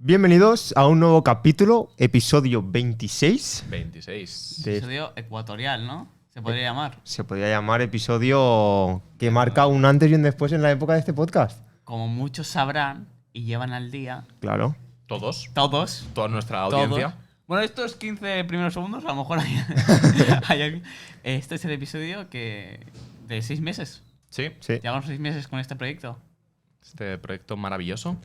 Bienvenidos a un nuevo capítulo, episodio 26. 26. Episodio ecuatorial, ¿no? Se podría llamar. Se podría llamar episodio que marca un antes y un después en la época de este podcast. Como muchos sabrán y llevan al día, Claro. Todos. toda Nuestra audiencia. Bueno, estos 15 primeros segundos, a lo mejor hay alguien. Este es el episodio de 6 meses. Sí. Sí. Llevamos 6 meses con este proyecto. Este proyecto maravilloso.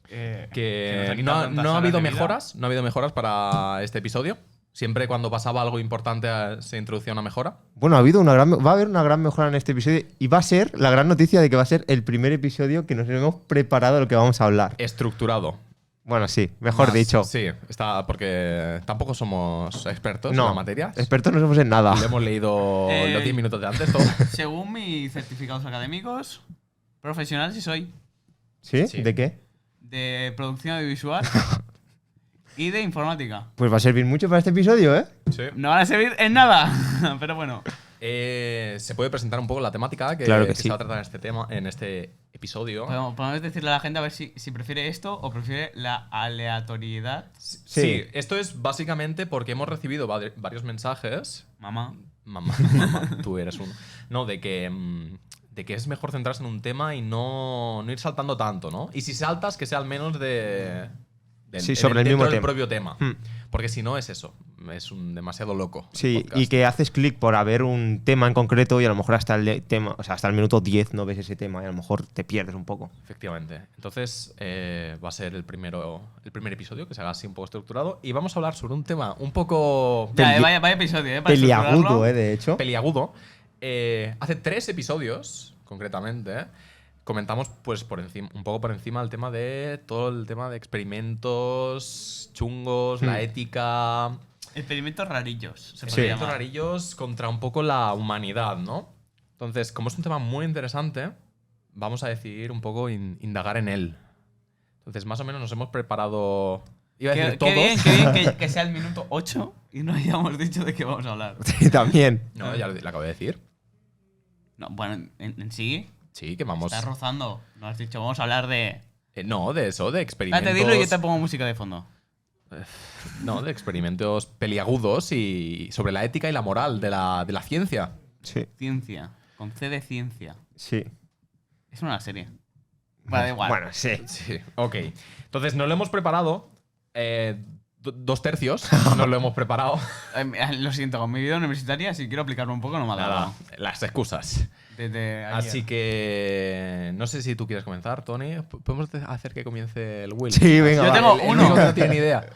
Que nos Que ha quitado tantas no ha horas habido de vida. mejoras. No ha habido mejoras para este episodio. Siempre cuando pasaba algo importante se introducía una mejora. Bueno, va a haber una gran mejora en este episodio y va a ser la gran noticia de que va a ser el primer episodio que nos hemos preparado de lo que vamos a hablar. Estructurado. Bueno, sí, mejor Más, dicho. Sí, está porque tampoco somos expertos en No, la materia. expertos no somos en nada. Le hemos leído los 10 minutos de antes todo. Según mis certificados académicos, profesional sí soy. ¿Sí? Sí. ¿De qué? De producción audiovisual y de informática. Pues va a servir mucho para este episodio, ¿eh? Sí. No van a servir en nada, pero bueno. ¿Se puede presentar un poco la temática Claro que se sí. va a tratar en este episodio? Podemos decirle a la gente a ver si prefiere esto o prefiere la aleatoriedad. Sí, esto es básicamente porque hemos recibido varios mensajes. Mamá. Mamá, tú eres uno. No, de que es mejor centrarse en un tema y no ir saltando tanto, ¿no? Y si saltas, que sea al menos sobre el mismo dentro del tema. propio tema. Hmm. Porque si no es eso, es un demasiado loco. el Sí, podcast. y que haces clic por haber un tema en concreto y a lo mejor hasta hasta el minuto 10 no ves ese tema y a lo mejor te pierdes un poco. Efectivamente. Entonces, va a ser el primer episodio que se haga así un poco estructurado. Y vamos a hablar sobre un tema un poco Ya, vaya episodio, para Peliagudo, estructurarlo. de hecho. peliagudo. Hace 3 episodios, concretamente, comentamos pues un poco por encima el tema de todo el tema de experimentos chungos, la ética, Experimentos rarillos. Se podría experimentos llamar. rarillos contra un poco la humanidad, ¿no? Entonces, como es un tema muy interesante, vamos a decidir un poco indagar en él. Entonces, más o menos nos hemos preparado. Iba a decir Qué todos. bien que sea el minuto 8 y no hayamos dicho de qué vamos a hablar. Sí, también. No, ya lo acabo de decir. No, bueno, en sí, Sí, que vamos. estás rozando. No has dicho, vamos a hablar de. No, de eso, de experimentos. Espérate, dilo y yo te pongo música de fondo. No, de experimentos peliagudos y sobre la ética y la moral de la ciencia. Sí, Ciencia. Con C de ciencia. sí. Es una serie. Vale, da igual. Bueno, sí. Sí, ok. Entonces, nos lo hemos preparado. 2/3 nos lo hemos preparado. Lo siento, con mi vida universitaria, si quiero aplicarme un poco, no me ha dado. Nada, las excusas. Desde ayer. Así que no sé si tú quieres comenzar, Tony. Podemos hacer que comience el Will. Sí, venga, Yo va. tengo El uno. único que no tiene ni idea.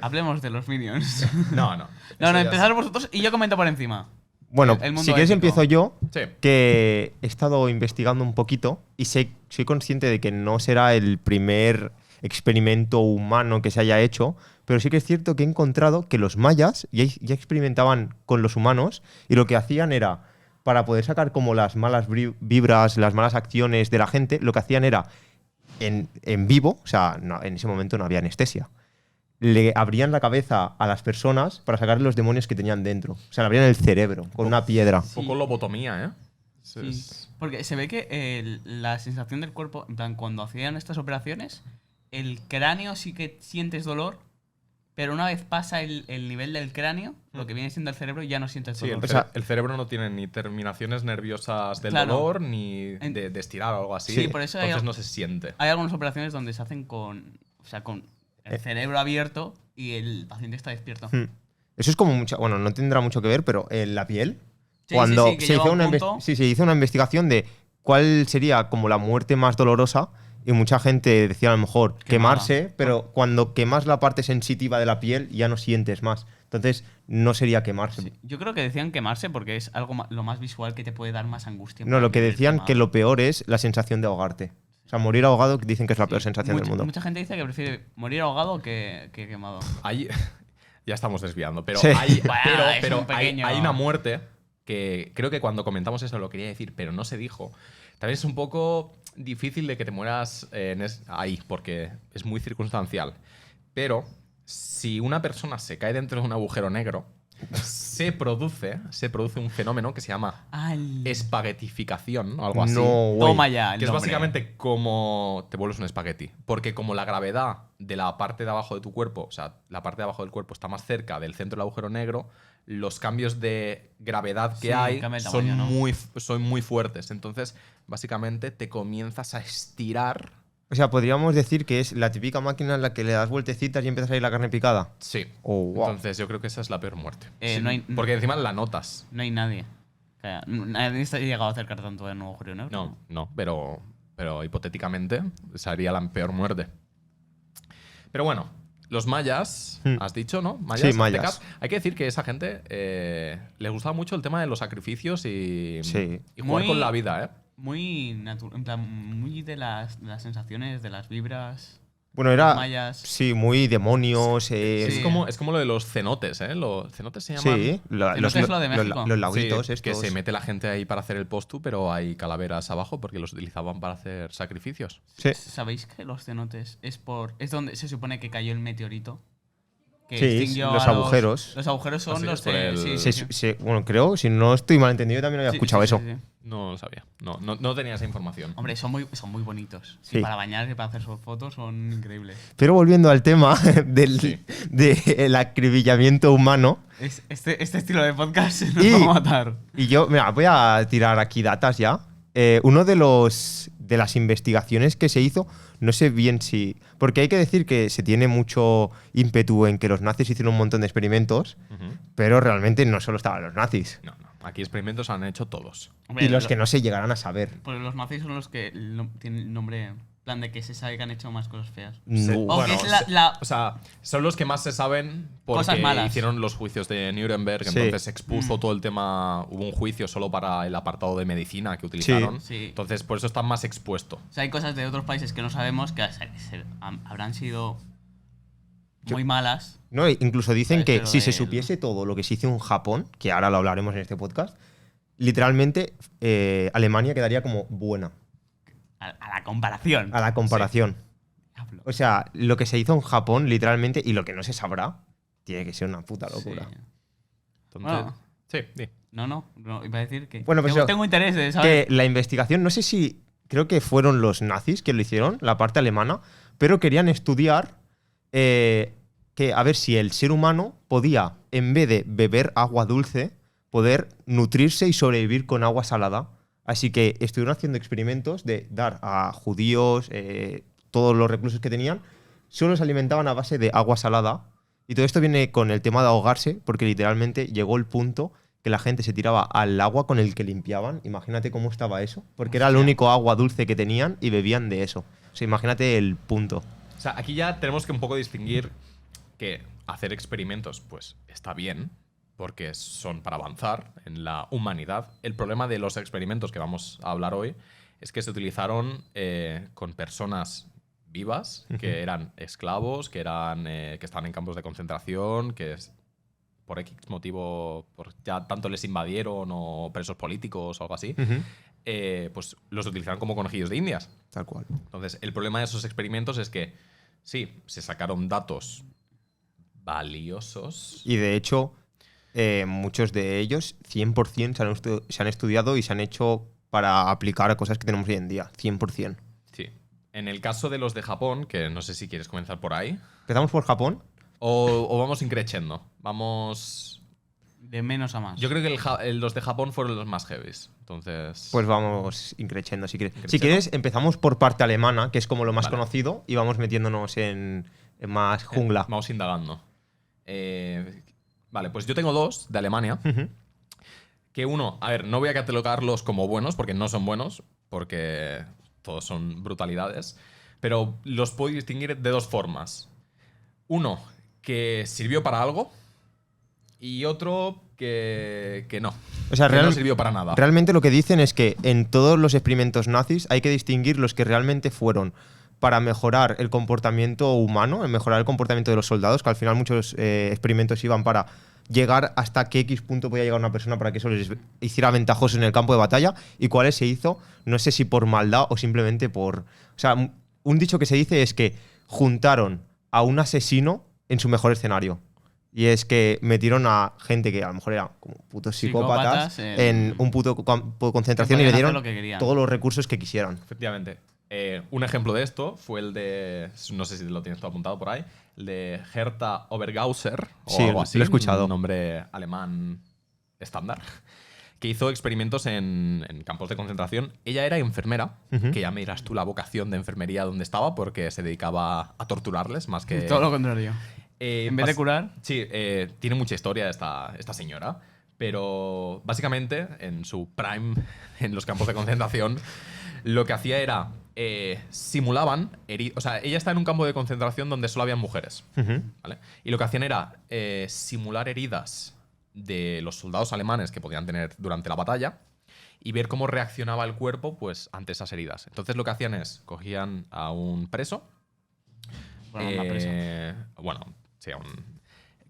Hablemos de los Minions. No. No, Eso ya empezad vosotros y yo comento por encima. Bueno, El mundo si quieres ético. empiezo yo, Sí. que he estado investigando un poquito y soy consciente de que no será el primer experimento humano que se haya hecho, pero sí que es cierto que he encontrado que los mayas ya experimentaban con los humanos y lo que hacían era, para poder sacar como las malas vibras, las malas acciones de la gente, lo que hacían era, en vivo, o sea, en ese momento no había anestesia, le abrían la cabeza a las personas para sacar los demonios que tenían dentro. O sea, le abrían el cerebro con una piedra. Un poco lobotomía, ¿eh? Sí. Porque se ve que la sensación del cuerpo, en plan, cuando hacían estas operaciones, el cráneo sí que sientes dolor, pero una vez pasa el nivel del cráneo, lo que viene siendo el cerebro, ya no sientes Sí, dolor. O sea, el cerebro no tiene ni terminaciones nerviosas del Claro. dolor ni de estirar o algo así. Sí, por eso hay- entonces no se siente. Hay algunas operaciones donde se hacen con el cerebro abierto y el paciente está despierto. Eso es como mucha. Bueno, no tendrá mucho que ver, pero en la piel. Sí, cuando sí, sí, que se, llega hizo un una punto- se hizo una investigación de cuál sería como la muerte más dolorosa, y mucha gente decía a lo mejor Quemada. quemarse, pero cuando quemas la parte sensitiva de la piel ya no sientes más. Entonces no sería quemarse. Sí. Yo creo que decían quemarse porque es algo lo más visual que te puede dar más angustia. No, lo que Ver decían quemado. que lo peor es la sensación de ahogarte. O sea, morir ahogado dicen que es la peor sensación del mundo. Mucha gente dice que prefiere morir ahogado que quemado. Ahí, ya estamos desviando, pero Sí. Bueno, es pero un pequeño- hay una muerte que creo que cuando comentamos eso lo quería decir, pero no se dijo. También es un poco difícil de que te mueras ahí, porque es muy circunstancial. Pero si una persona se cae dentro de un agujero negro, se produce un fenómeno que se llama Ah, el... espaguetificación o algo así. No, güey. Toma ya, el Que es nombre. básicamente como te vuelves un espagueti. Porque como la gravedad de la parte de abajo de tu cuerpo, o sea, la parte de abajo del cuerpo está más cerca del centro del agujero negro, los cambios de gravedad que Sí, hay cambia el son, tamaño, ¿no? son muy fuertes. Entonces, básicamente te comienzas a estirar. O sea, podríamos decir que es la típica máquina en la que le das vueltecitas y empieza a salir la carne picada. Sí. Oh, wow. Entonces, yo creo que esa es la peor muerte. Sí, no hay- porque encima la notas. No hay nadie. O sea, nadie se ha llegado a acercar tanto de nuevo agujero negro. No, pero hipotéticamente sería la peor muerte. Pero bueno, los mayas, has dicho, ¿no? Sí, mayas. aztecas. Hay que decir que esa gente le gustaba mucho el tema de los sacrificios y jugar Muy- con la vida, ¿eh? Muy en plan, muy de las sensaciones, de las vibras. Bueno, era. Mayas. Sí, muy demonios. Sí. Es como lo de los cenotes, ¿eh? Los cenotes se llaman. Sí, Cenotes es lo de México. los laguitos Sí, estos. que se mete la gente ahí para hacer el postu, pero hay calaveras abajo porque los utilizaban para hacer sacrificios. Sí. ¿Sabéis que los cenotes es donde se supone que cayó el meteorito? Que Sí, extinguió los a agujeros. Los agujeros son Así los es, por de. el- Sí, Se- sí, sí. se- bueno, creo, si no estoy mal entendido, yo también había Sí, escuchado sí, eso. sí, sí. No lo sabía. No tenía esa información. Hombre, son muy bonitos. Sí. Y para bañar y para hacer sus fotos son increíbles. Pero volviendo al tema Sí. del acribillamiento humano, Este estilo de podcast nos Y- va a matar. y yo, mira, voy a tirar aquí datas ya. Uno de las investigaciones que se hizo, no sé bien si. Porque hay que decir que se tiene mucho ímpetu en que los nazis hicieron un montón de experimentos, Ujú. pero realmente no solo estaban los nazis. No. Aquí experimentos han hecho todos. Hombre, Y los que no se llegarán a saber. Pues los nazis son los que tienen el nombre. En plan de que se sabe que han hecho más cosas feas. No, O bueno, que es la- O sea, son los que más se saben porque Cosas malas. hicieron los juicios de Nuremberg, Sí. entonces se expuso todo el tema, hubo un juicio solo para el apartado de medicina que utilizaron, Sí. entonces por eso están más expuestos. O sea, hay cosas de otros países que no sabemos que habrán sido muy malas. No, incluso dicen ¿Sabes? que Pero si se del- supiese todo lo que se hizo en Japón, que ahora lo hablaremos en este podcast, literalmente Alemania quedaría como buena A la comparación. a la comparación. Diablo. O sea, lo que se hizo en Japón, literalmente, y lo que no se sabrá, tiene que ser una puta locura. Sí. Entonces, Bueno. sí, sí. No, iba a decir que. Bueno, pues tengo, eso, tengo interés de saber. Que la investigación, no sé si, creo que fueron los nazis que lo hicieron, la parte alemana, pero querían estudiar que a ver si el ser humano podía, en vez de beber agua dulce, poder nutrirse y sobrevivir con agua salada. Así que estuvieron haciendo experimentos de dar a judíos todos los reclusos que tenían, solo se alimentaban a base de agua salada. Y todo esto viene con el tema de ahogarse, porque literalmente llegó el punto que la gente se tiraba al agua con el que limpiaban. Imagínate cómo estaba eso, porque era el Hostia. único agua dulce que tenían y bebían de eso. O sea, imagínate el punto. O sea, aquí ya tenemos que un poco distinguir que hacer experimentos, pues está bien, porque son para avanzar en la humanidad. El problema de los experimentos que vamos a hablar hoy es que se utilizaron con personas vivas, que eran esclavos, que estaban en campos de concentración, por X motivo, ya tanto les invadieron o presos políticos o algo así, pues los utilizaron como conejillos de indias. Tal cual. Entonces, el problema de esos experimentos es que, sí, se sacaron datos valiosos. Y de hecho, muchos de ellos, 100% se han estudiado y se han hecho para aplicar a cosas que tenemos hoy en día. 100%. Sí. En el caso de los de Japón, que no sé si quieres comenzar por ahí, Empezamos por Japón. o vamos increciendo. Vamos. De menos a más. Yo creo que los de Japón fueron los más heavies. Entonces. Pues vamos increciendo, si quieres. Si Increciendo. quieres, empezamos por parte alemana, que es como lo más Vale. conocido, y vamos metiéndonos en más jungla. Vamos indagando. Vale, pues yo tengo dos de Alemania. Ujú. Que uno, a ver, no voy a catalogarlos como buenos, porque no son buenos, porque todos son brutalidades, pero los puedo distinguir de dos formas. Uno, que sirvió para algo, y otro que no. O sea, que no sirvió para nada. realmente lo que dicen es que en todos los experimentos nazis hay que distinguir los que realmente fueron para mejorar el comportamiento humano, mejorar el comportamiento de los soldados, que al final muchos experimentos iban para llegar hasta qué X punto podía llegar una persona para que eso les hiciera ventajoso en el campo de batalla, y cuáles se hizo, no sé si por maldad o simplemente por... O sea, un dicho que se dice es que juntaron a un asesino en su mejor escenario. Y es que metieron a gente que a lo mejor eran como putos psicópatas en un puto campo de concentración y le dieron todos los recursos que quisieran. Efectivamente. Un ejemplo de esto fue el de, no sé si lo tienes tú apuntado por ahí, el de Herta Obergausser, o Sí, algo así, lo he escuchado. un nombre alemán estándar, que hizo experimentos en campos de concentración. Ella era enfermera, que ya me dirás tú la vocación de enfermería donde estaba, porque se dedicaba a torturarles más que… Todo lo contrario. En vez de curar. Sí, tiene mucha historia esta señora, pero básicamente en su prime, en los campos de concentración, lo que hacía era simulaban o sea, ella está en un campo de concentración donde solo habían mujeres, ¿vale? Y lo que hacían era simular heridas de los soldados alemanes que podían tener durante la batalla y ver cómo reaccionaba el cuerpo pues ante esas heridas. Entonces lo que hacían es cogían a un preso, bueno, sí,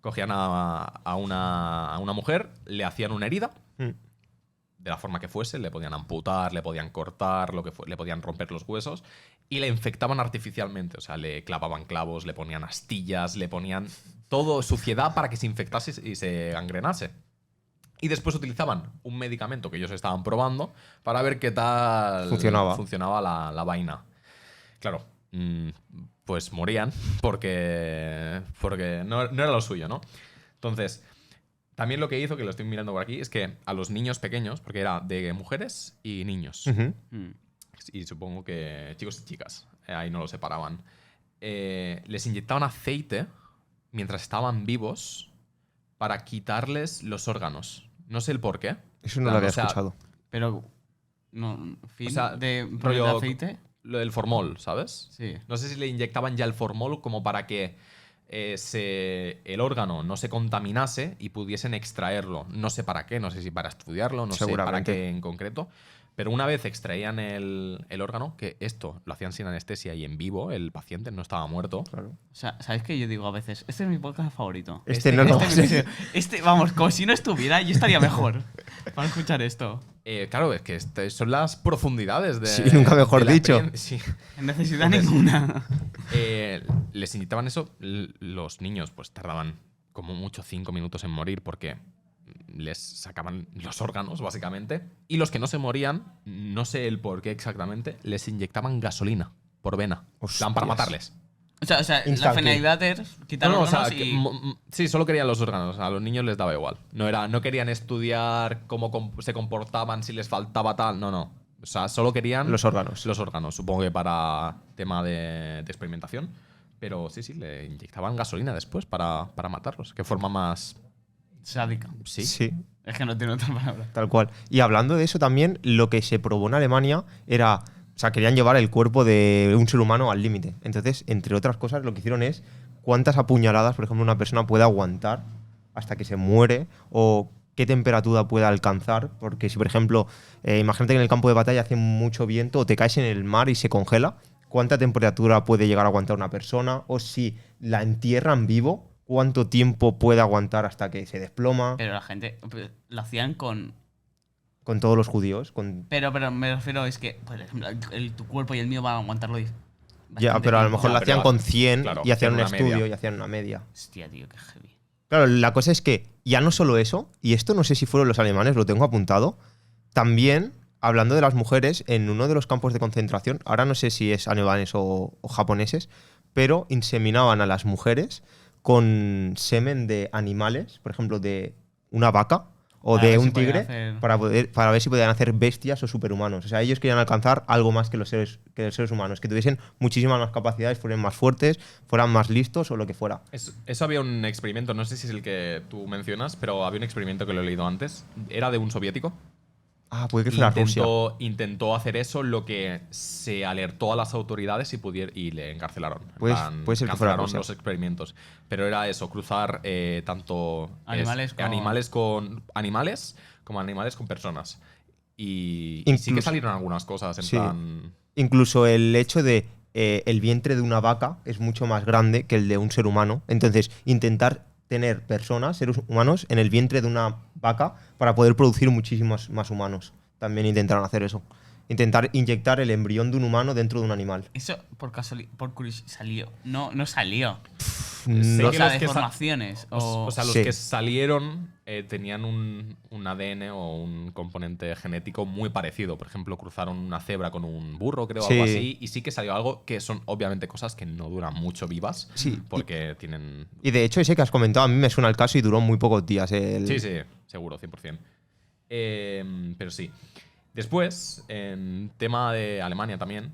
cogían a una mujer, le hacían una herida de la forma que fuese, le podían amputar, le podían cortar, le podían romper los huesos y le infectaban artificialmente. O sea, le clavaban clavos, le ponían astillas, le ponían todo suciedad para que se infectase y se gangrenase. Y después utilizaban un medicamento que ellos estaban probando para ver qué tal funcionaba la vaina. Claro, pues morían porque no era lo suyo, ¿no? Entonces… También lo que hizo, que lo estoy mirando por aquí, es que a los niños pequeños, porque era de mujeres y niños, y supongo que chicos y chicas, ahí no lo separaban, les inyectaban aceite mientras estaban vivos para quitarles los órganos. No sé el por qué. Eso no lo había escuchado. Pero, no, fin, o sea, de rollo aceite. Lo del formol, ¿sabes? Sí. No sé si le inyectaban ya el formol como para que el órgano no se contaminase y pudiesen extraerlo. No sé para qué, no sé si para estudiarlo, no sé para qué en concreto. Pero una vez extraían el órgano, que esto lo hacían sin anestesia y en vivo, el paciente no estaba muerto. Claro. O sea, ¿sabes qué? Yo digo a veces, este es mi podcast favorito. Vamos, como si no estuviera, yo estaría mejor para escuchar esto. Claro, es que son las profundidades de… Sí, nunca mejor dicho. Sí. En necesidad ninguna. Les inyectaban eso, los niños pues tardaban como mucho 5 minutos en morir porque les sacaban los órganos, básicamente. Y los que no se morían, no sé el por qué exactamente, les inyectaban gasolina por vena. Para matarles. O sea la finalidad es quitar órganos sí, solo querían los órganos. A los niños les daba igual. No querían estudiar cómo se comportaban, si les faltaba tal. No. O sea, solo querían… Los órganos. Los órganos, supongo que para tema de experimentación. Pero sí, le inyectaban gasolina después para matarlos. Qué forma más… sádica. Sí. Es que no tiene otra palabra. Tal cual. Y hablando de eso también, lo que se probó en Alemania era… O sea, querían llevar el cuerpo de un ser humano al límite. Entonces, entre otras cosas, lo que hicieron es cuántas apuñaladas, por ejemplo, una persona puede aguantar hasta que se muere o qué temperatura puede alcanzar. Porque si, por ejemplo, imagínate que en el campo de batalla hace mucho viento o te caes en el mar y se congela, ¿cuánta temperatura puede llegar a aguantar una persona? O si la entierran vivo, ¿cuánto tiempo puede aguantar hasta que se desploma? Pero la gente lo hacían con todos los judíos. Pero me refiero, es que, por ejemplo, tu cuerpo y el mío van a aguantarlo. Ya, pero a lo mejor lo hacían con 100 claro, y hacían un estudio media. y hacían una media. Hostia, tío, qué heavy. Claro, la cosa es que ya no solo eso, y esto no sé si fueron los alemanes, lo tengo apuntado, también, hablando de las mujeres, en uno de los campos de concentración, ahora no sé si es alemanes o japoneses, pero inseminaban a las mujeres con semen de animales, por ejemplo, de una vaca o de un tigre, para ver si podían hacer bestias o superhumanos. O sea, ellos querían alcanzar algo más que los seres humanos, que tuviesen muchísimas más capacidades, fueran más fuertes, fueran más listos o lo que fuera. Eso había un experimento, no sé si es el que tú mencionas, pero había un experimento que lo he leído antes. Era de un soviético. Ah, puede que fuera Rusia. Intentó hacer eso, lo que se alertó a las autoridades y le encarcelaron. Puede ser que fuera Rusia. Los experimentos. Pero era eso, cruzar tanto animales como animales con personas. Y sí que salieron algunas cosas en plan… Incluso el hecho de el vientre de una vaca es mucho más grande que el de un ser humano. Entonces, intentar tener personas, seres humanos, en el vientre de una vaca para poder producir muchísimos más humanos. También intentaron hacer eso. Intentar inyectar el embrión de un humano dentro de un animal. Eso por curiosidad salió. No salió. No- O sea, los que deformaciones. O sea, los Sí. que salieron tenían un ADN o un componente genético muy parecido. Por ejemplo, cruzaron una cebra con un burro, creo, Sí. algo así. Y sí que salió algo que son obviamente cosas que no duran mucho vivas. Sí. Porque tienen. Y de hecho, ese que has comentado, a mí me suena el caso y duró muy pocos días. Sí, sí, seguro, 100%. Pero sí. Después, en tema de Alemania también,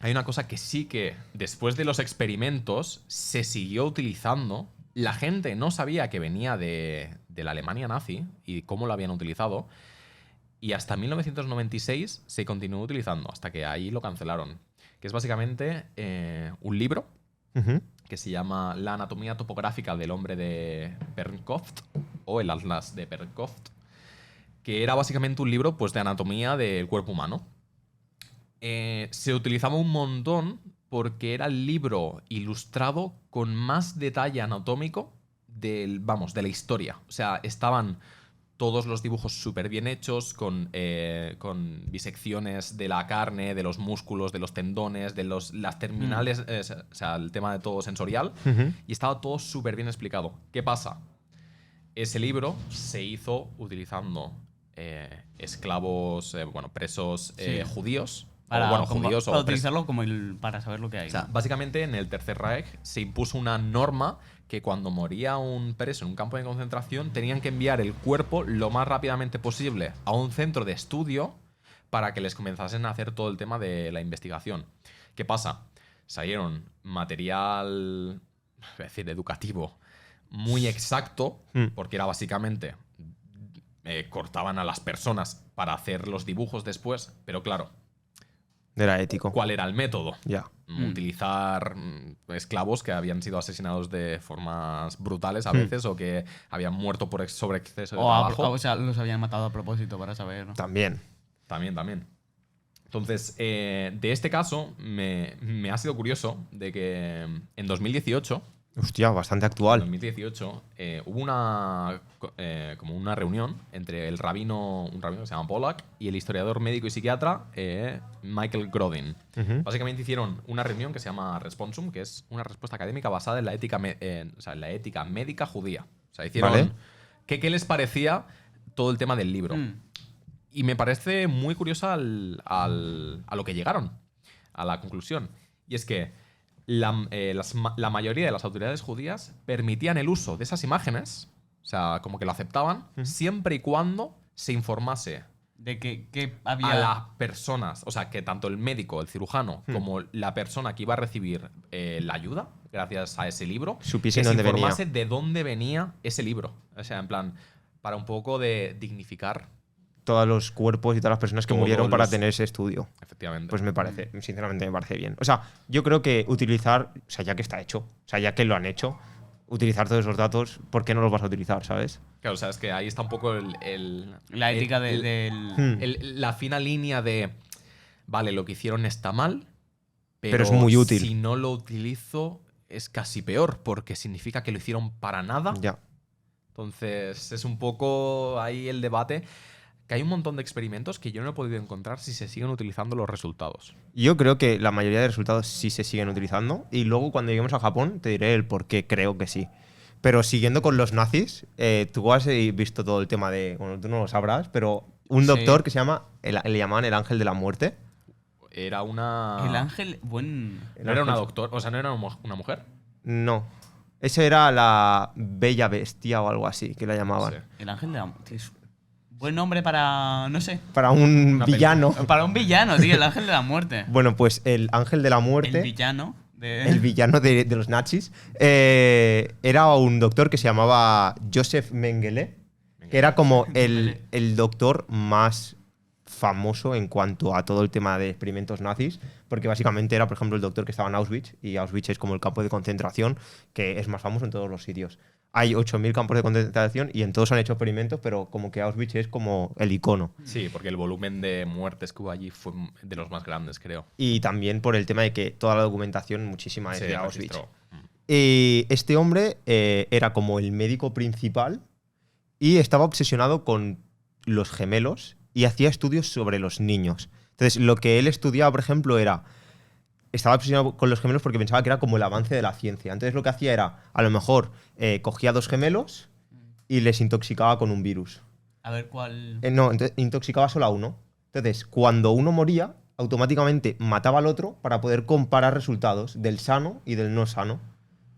hay una cosa que sí que después de los experimentos se siguió utilizando. La gente no sabía que venía de la Alemania nazi y cómo lo habían utilizado. Y hasta 1996 se continuó utilizando, hasta que ahí lo cancelaron. Que es básicamente un libro Ujú. que se llama La anatomía topográfica del hombre de Bernkopf, o el Atlas de Bernkopf, que era básicamente un libro pues, de anatomía del cuerpo humano. Se utilizaba un montón porque era el libro ilustrado con más detalle anatómico de la historia. O sea, estaban todos los dibujos súper bien hechos, con disecciones de la carne, de los músculos, de los tendones, de las terminales, o sea, el tema de todo sensorial. Ujú. Y estaba todo súper bien explicado. ¿Qué pasa? Ese libro se hizo utilizando esclavos, presos Sí. judíos. Para, Judíos para o utilizarlo como para saber lo que hay. o sea, ¿no? básicamente en el Tercer Reich se impuso una norma que cuando moría un preso en un campo de concentración tenían que enviar el cuerpo lo más rápidamente posible a un centro de estudio para que les comenzasen a hacer todo el tema de la investigación. ¿Qué pasa? Salieron material, es decir, educativo muy exacto, porque era básicamente cortaban a las personas para hacer los dibujos después, pero claro, Era ético. ¿cuál era el método? Ya. Utilizar esclavos que habían sido asesinados de formas brutales a veces o que habían muerto por sobre exceso de trabajo. O sea, los habían matado a propósito para saber. ¿no? También. También. Entonces, de este caso, me ha sido curioso de que en 2018, Hostia, bastante actual. hubo como una reunión entre un rabino que se llama Pollack y el historiador médico y psiquiatra Michael Grodin. Ujú. Básicamente hicieron una reunión que se llama Responsum, que es una respuesta académica basada en la ética, en la ética médica judía. O sea, hicieron Vale. qué les parecía todo el tema del libro. Y me parece muy curiosa a lo que llegaron, a la conclusión. Y es que la mayoría de las autoridades judías permitían el uso de esas imágenes, o sea, como que lo aceptaban, siempre y cuando se informase De que había. a las personas, o sea, que tanto el médico, el cirujano, como la persona que iba a recibir la ayuda, gracias a ese libro, Supiesen que se dónde venía. informase de dónde venía ese libro. O sea, en plan, para un poco de dignificar, Todos los cuerpos y todas las personas que Todos murieron para los- tener ese estudio. efectivamente. Pues me parece, sinceramente me parece bien. O sea, yo creo que utilizar, o sea, ya que está hecho, o sea, ya que lo han hecho, utilizar todos esos datos, ¿por qué no los vas a utilizar, sabes? Claro, o sea, es que ahí está un poco La ética la fina línea de, vale, lo que hicieron está mal, Pero es muy útil. si no lo utilizo es casi peor, porque significa que lo hicieron para nada. Ya. Entonces, es un poco ahí el debate, que hay un montón de experimentos que yo no he podido encontrar si se siguen utilizando los resultados. Yo creo que la mayoría de resultados sí se siguen utilizando y luego cuando lleguemos a Japón te diré el por qué creo que sí. Pero siguiendo con los nazis, tú has visto todo el tema de, bueno, tú no lo sabrás, pero un Sí. doctor que se llama, le llamaban el ángel de la muerte. Era una... El ángel. No era una doctora, o sea, no era una mujer. No. Ese era la bella bestia o algo así, que la llamaban. Sí. El ángel de la. Tío, es buen nombre para. No sé. Para un Una villano. Para un villano, tío. El ángel de la muerte. Bueno, pues el ángel de la muerte, El villano. el villano de los nazis, era un doctor que se llamaba Joseph Mengele, que era como el doctor más famoso en cuanto a todo el tema de experimentos nazis, porque básicamente era, por ejemplo, el doctor que estaba en Auschwitz, y Auschwitz es como el campo de concentración que es más famoso en todos los sitios. Hay 8.000 campos de concentración y en todos han hecho experimentos, pero como que Auschwitz es como el icono. Sí, porque el volumen de muertes que hubo allí fue de los más grandes, creo. Y también por el tema de que toda la documentación, muchísima es Se de Auschwitz. registró. Y este hombre era como el médico principal y estaba obsesionado con los gemelos y hacía estudios sobre los niños. Entonces, lo que él estudiaba, por ejemplo, era estaba obsesionado con los gemelos porque pensaba que era como el avance de la ciencia. Entonces lo que hacía era, a lo mejor, cogía 2 gemelos y les intoxicaba con un virus. A ver cuál. No, entonces intoxicaba solo a uno. Entonces, cuando uno moría, automáticamente mataba al otro para poder comparar resultados del sano y del no sano.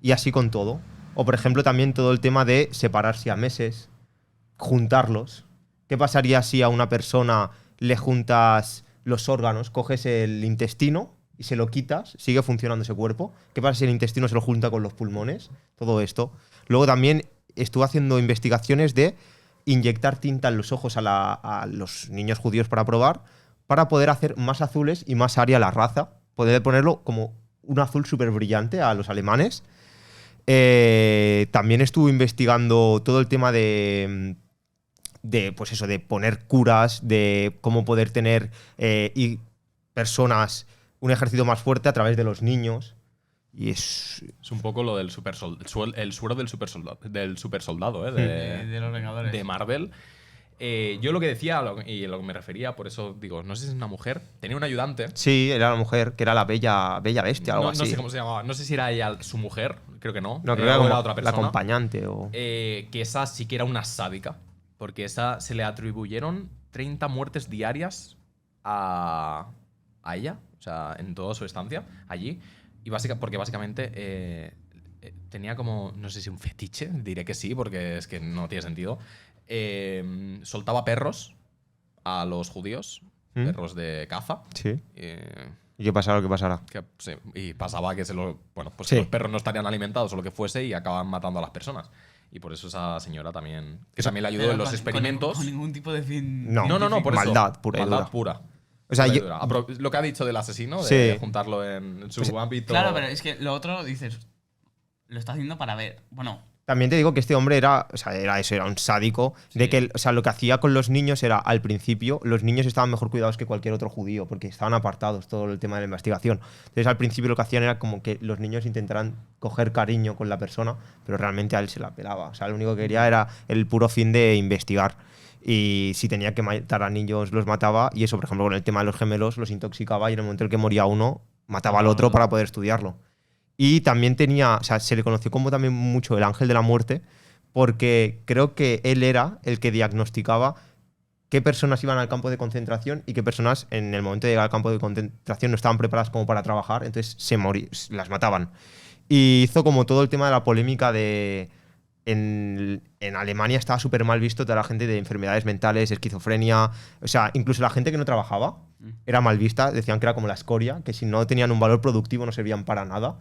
Y así con todo. O, por ejemplo, también todo el tema de separar siameses, juntarlos. ¿Qué pasaría si a una persona le juntas los órganos, coges el intestino y se lo quitas, sigue funcionando ese cuerpo? ¿Qué pasa si el intestino se lo junta con los pulmones? Todo esto. Luego también estuve haciendo investigaciones de inyectar tinta en los ojos a los niños judíos para probar, para poder hacer más azules y más aria la raza. Poder ponerlo como un azul súper brillante a los alemanes. También estuve investigando todo el tema pues eso, de poner curas, de cómo poder tener y personas, un ejército más fuerte a través de los niños. Y es un poco lo del el suero del super soldado, De los Vengadores. de Marvel. Yo lo que decía y lo que me refería, por eso digo, no sé si es una mujer, tenía un ayudante. Sí, era la mujer, que era la bella bestia, algo No así. sé cómo se llamaba, no sé si era ella su mujer, creo que no. No, creo que o era era como otra la persona. acompañante o... Que esa sí que era una sádica, porque esa se le atribuyeron 30 muertes diarias a ella, o sea, en toda su estancia allí. Y porque básicamente tenía como, no sé si un fetiche, diré que sí, porque es que no tiene sentido. Soltaba perros a los judíos, perros de caza. Sí. ¿Y qué pasará lo que pasará? Sí, y pasaba que pues Sí. los perros no estarían alimentados o lo que fuese y acaban matando a las personas. Y por eso esa señora también, que también le ayudó Pero en los con experimentos. Con ningún tipo de fin. No. No, por eso. Maldad pura y Maldad dura. pura. O sea, Pura y yo- dura. Lo que ha dicho del asesino, de Sí. juntarlo en su Pues- ámbito. Claro, pero es que lo otro dices. Lo está haciendo para ver. Bueno, También te digo que este hombre era, o sea, era eso, era un sádico, de Sí. que, o sea, lo que hacía con los niños era, al principio, los niños estaban mejor cuidados que cualquier otro judío, porque estaban apartados todo el tema de la investigación. Entonces, al principio lo que hacían era como que los niños intentaran coger cariño con la persona, pero realmente a él se la pelaba. O sea, lo único que quería era el puro fin de investigar. Y si tenía que matar a niños, los mataba. Y eso, por ejemplo, con el tema de los gemelos, los intoxicaba y en el momento en el que moría uno, mataba al otro para poder estudiarlo. Y también tenía, o sea, se le conoció como también mucho el ángel de la muerte, porque creo que él era el que diagnosticaba qué personas iban al campo de concentración y qué personas en el momento de llegar al campo de concentración no estaban preparadas como para trabajar, entonces las mataban. Y hizo como todo el tema de la polémica de... En Alemania estaba súper mal visto toda la gente de enfermedades mentales, esquizofrenia, o sea, incluso la gente que no trabajaba era mal vista, decían que era como la escoria, que si no tenían un valor productivo no servían para nada.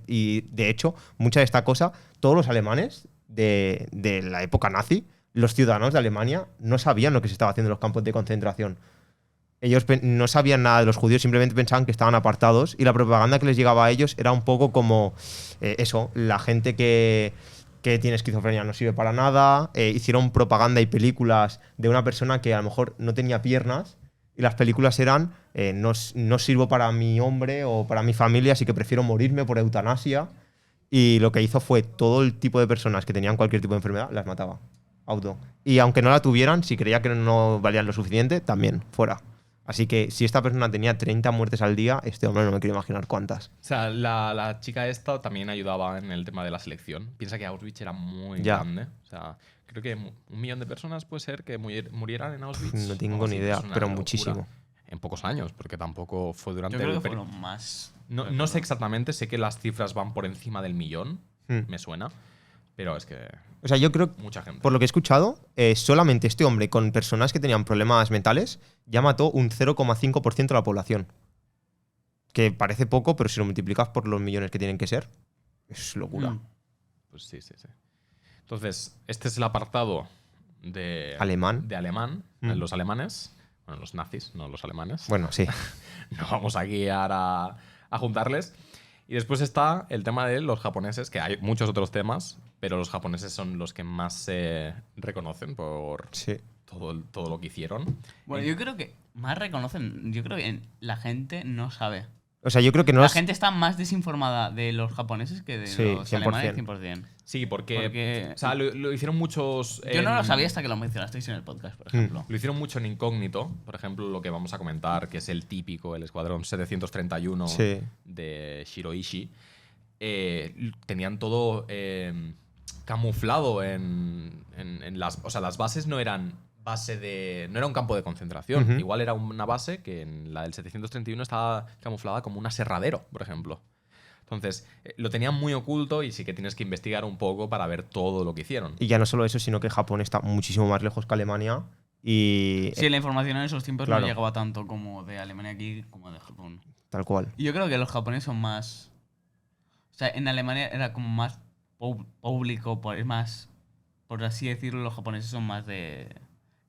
Y de hecho, mucha de esta cosa, todos los alemanes de la época nazi, los ciudadanos de Alemania, no sabían lo que se estaba haciendo en los campos de concentración. Ellos no sabían nada de los judíos, simplemente pensaban que estaban apartados y la propaganda que les llegaba a ellos era un poco como eso, la gente que tiene esquizofrenia no sirve para nada. Hicieron propaganda y películas de una persona que a lo mejor no tenía piernas y las películas eran no sirvo para mi hombre o para mi familia, así que prefiero morirme por eutanasia. Y lo que hizo fue todo el tipo de personas que tenían cualquier tipo de enfermedad, las mataba. Auto. Y aunque no la tuvieran, si creía que no valían lo suficiente, también, fuera. Así que si esta persona tenía 30 muertes al día, este hombre no me quiero imaginar cuántas. O sea, la chica esta también ayudaba en el tema de la selección. Piensa que Auschwitz era muy Ya. grande. O sea, creo que 1 millón de personas puede ser que murieran en Auschwitz. No tengo Algo ni así, idea, es una pero locura. muchísimo. En pocos años, porque tampoco fue durante yo creo el que peri- fueron más. No sé exactamente, sé que las cifras van por encima del 1.000.000, me suena. Pero es que O sea, yo creo, mucha gente. por lo que he escuchado, solamente este hombre con personas que tenían problemas mentales ya mató un 0,5% de la población. Que parece poco, pero si lo multiplicas por los millones que tienen que ser, es locura. Pues sí. Entonces, este es el apartado de Alemán. De alemán, los alemanes. Bueno, los nazis, no los alemanes. Bueno, sí. No vamos aquí ahora a juntarles. Y después está el tema de los japoneses, que hay muchos otros temas, pero los japoneses son los que más se reconocen por Sí. todo lo que hicieron. Bueno, yo creo que más reconocen. Yo creo que la gente no sabe. O sea, yo creo que no La es... gente está más desinformada de los japoneses que de Sí, los 100%. alemanes 100%. Sí, porque Porque- o sea, lo hicieron muchos. Yo no lo en- sabía hasta que lo mencionasteis en el podcast, por ejemplo. Lo hicieron mucho en incógnito. Por ejemplo, lo que vamos a comentar, que es el típico, el Escuadrón 731 Sí. de Shiroishi. Tenían todo camuflado en las. O sea, las bases no eran base de. No era un campo de concentración. Ujú. Igual era una base que en la del 731 estaba camuflada como un aserradero, por ejemplo. Entonces, lo tenían muy oculto y sí que tienes que investigar un poco para ver todo lo que hicieron. Y ya no solo eso, sino que Japón está muchísimo más lejos que Alemania. Y Sí, la información en esos tiempos claro. no llegaba tanto como de Alemania aquí como de Japón. tal cual. Y yo creo que los japoneses son más... O sea, en Alemania era como más público, es más... Por así decirlo, los japoneses son más de...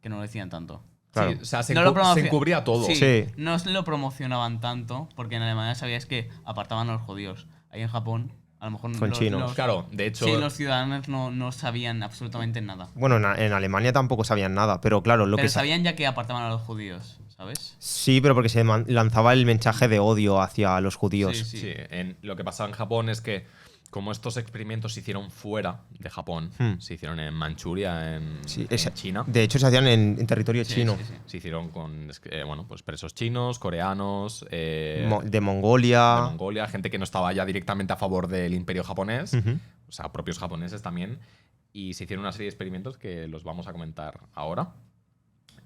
que no lo decían tanto. Claro. Sí, o sea, se, No lo se promoci- encubría todo. Sí, Sí. no lo promocionaban tanto porque en Alemania sabías que apartaban a los judíos. Ahí en Japón, a lo mejor Con chinos. Claro, de hecho, Sí, los ciudadanos no sabían absolutamente nada. Bueno, en Alemania tampoco sabían nada, pero claro, lo Pero que sabían ya que apartaban a los judíos, ¿sabes? Sí, pero porque se lanzaba el mensaje de odio hacia los judíos. Sí. sí, lo que pasaba en Japón es que como estos experimentos se hicieron fuera de Japón, se hicieron en Manchuria, en China, De hecho, se hacían en territorio Sí, chino. sí, sí. se hicieron con bueno, pues presos chinos, coreanos, De Mongolia. de Mongolia, gente que no estaba ya directamente a favor del imperio japonés, Ujú. o sea, propios japoneses también, y se hicieron una serie de experimentos que los vamos a comentar ahora.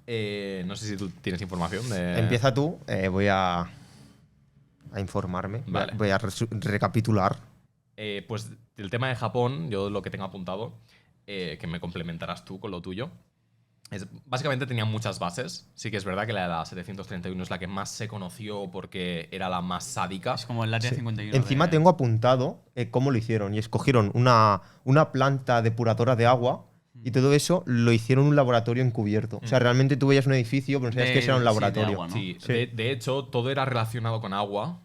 No sé si tú tienes información de... Empieza tú, voy a informarme. Vale. Voy a recapitular. Pues del tema de Japón, yo lo que tengo apuntado, que me complementarás tú con lo tuyo, es básicamente tenían muchas bases. Sí que es verdad que la de la 731 es la que más se conoció porque era la más sádica. Es como el área Sí. 51. Encima de- tengo apuntado cómo lo hicieron. Y escogieron una planta depuradora de agua y todo eso lo hicieron en un laboratorio encubierto. O sea, realmente tú veías un edificio, pero no sabías que eso era un sí, de laboratorio. agua, ¿no? Sí, Sí. de hecho, todo era relacionado con agua,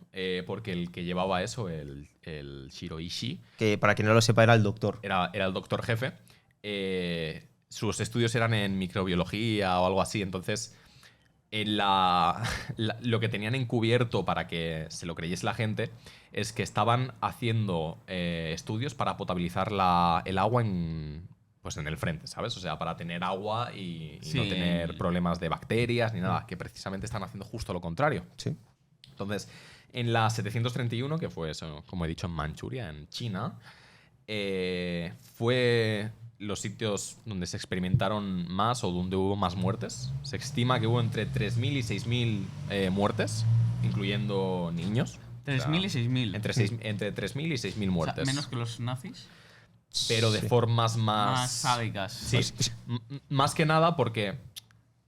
porque el que llevaba eso, el Shiroishi, Que para quien no lo sepa, era el doctor. era el doctor jefe. Sus estudios eran en microbiología o algo así, entonces lo que tenían encubierto para que se lo creyese la gente es que estaban haciendo estudios para potabilizar el agua pues en el frente, ¿sabes? O sea, para tener agua y Sí. no tener problemas de bacterias ni nada, que precisamente están haciendo justo lo contrario. Sí. Entonces, en la 731, que fue eso, como he dicho, en Manchuria, en China, fue los sitios donde se experimentaron más o donde hubo más muertes. Se estima que hubo entre 3.000 y 6.000 muertes, incluyendo niños. 3.000 y 6.000. Entre 3.000 y 6.000 O sea, muertes. menos que los nazis. Pero de Sí. formas Más sádicas. Sí, más que nada porque